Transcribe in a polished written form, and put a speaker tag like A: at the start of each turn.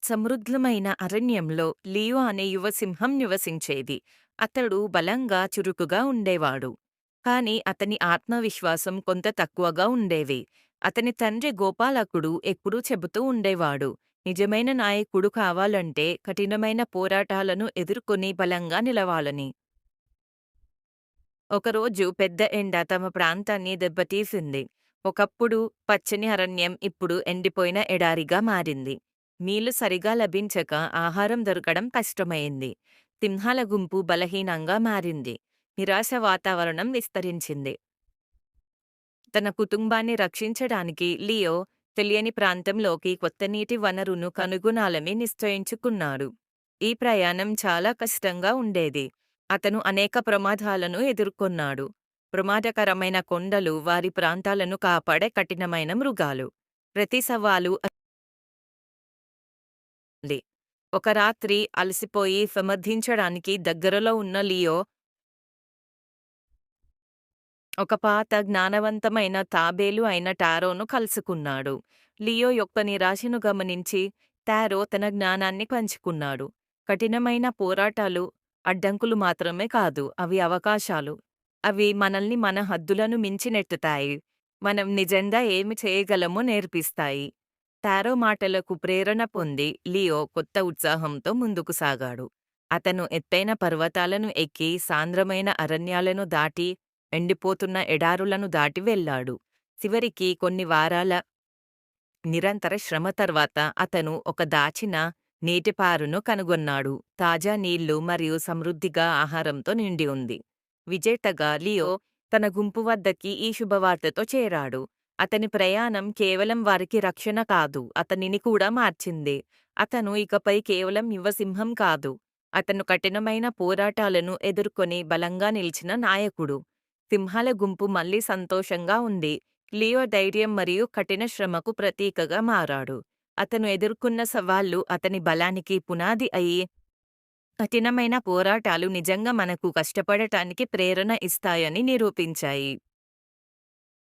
A: సమృద్ధమైన అరణ్యంలో లియో అనే యువ సింహం నివసించేది. అతడు బలంగా, చురుకుగా ఉండేవాడు. కాని అతని ఆత్మవిశ్వాసం కొంత తక్కువగా ఉండేవి. అతని తండ్రి గోపాలకుడు ఎప్పుడూ చెబుతూ ఉండేవాడు, నిజమైన నాయకుడు కావాలంటే కఠినమైన పోరాటాలను ఎదుర్కొని బలంగా నిలవాలని. ఒకరోజు పెద్ద ఎండ తమ ప్రాంతాన్ని దెబ్బతీసింది. ఒకప్పుడు పచ్చని అరణ్యం ఇప్పుడు ఎండిపోయిన ఎడారిగా మారింది. నీళ్లు సరిగా లభించక ఆహారం దొరకడం కష్టమైంది. సింహాల గుంపు బలహీనంగా మారింది. నిరాశ వాతావరణం విస్తరించింది. తన కుటుంబాన్ని రక్షించడానికి లియో తెలియని ప్రాంతంలోకి కొత్త నీటి వనరును కనుగొనాలని నిశ్చయించుకున్నాడు. ఈ ప్రయాణం చాలా కష్టంగా ఉండేది. అతను అనేక ప్రమాదాలను ఎదుర్కొన్నాడు. ప్రమాదకరమైన కొండలు, వారి ప్రాంతాలను కాపాడే కఠినమైన మృగాలు. ప్రతి సవాలు ఉంది. ఒక రాత్రి అలసిపోయి సమర్థించడానికి దగ్గరలో ఉన్న లియో ఒక పాత జ్ఞానవంతమైన తాబేలు అయిన టారోను కలుసుకున్నాడు. లియో యొక్క నిరాశను గమనించి టారో తన జ్ఞానాన్ని పంచుకున్నాడు. కఠినమైన పోరాటాలు అడ్డంకులు మాత్రమే కాదు, అవి అవకాశాలు. అవి మనల్ని మన హద్దులను మించి నెట్టుతాయి. మనం నిజంగా ఏమి చేయగలమో నేర్పిస్తాయి. టారో మాటలకు ప్రేరణ పొంది లియో కొత్త ఉత్సాహంతో ముందుకు సాగాడు. అతను ఎత్తైన పర్వతాలను ఎక్కి సాంద్రమైన అరణ్యాలను దాటి ఎండిపోతున్న ఎడారులను దాటి వెళ్ళాడు. చివరికి కొన్ని వారాల నిరంతర శ్రమ తర్వాత అతను ఒక దాచిన నీటిపారును కనుగొన్నాడు. తాజా నీళ్లు మరియు సమృద్ధిగా ఆహారంతో నిండి ఉంది. విజేతగా లియో తన గుంపు వద్దకి ఈ శుభవార్తతో చేరాడు. అతని ప్రయాణం కేవలం వారికి రక్షణ కాదు, అతనిని కూడా మార్చింది. అతను ఇకపై కేవలం యువసింహం కాదు, అతను కఠినమైన పోరాటాలను ఎదుర్కొని బలంగా నిలిచిన నాయకుడు. సింహాల గుంపు మళ్ళీ సంతోషంగా ఉంది. లియో ధైర్యం మరియు కఠిన శ్రమకు ప్రతీకగా మారాడు. అతను ఎదుర్కొన్న సవాళ్లు అతని బలానికి పునాది అయి, కఠినమైన పోరాటాలు నిజంగా మనకు కష్టపడటానికి ప్రేరణ ఇస్తాయని నిరూపించాయి.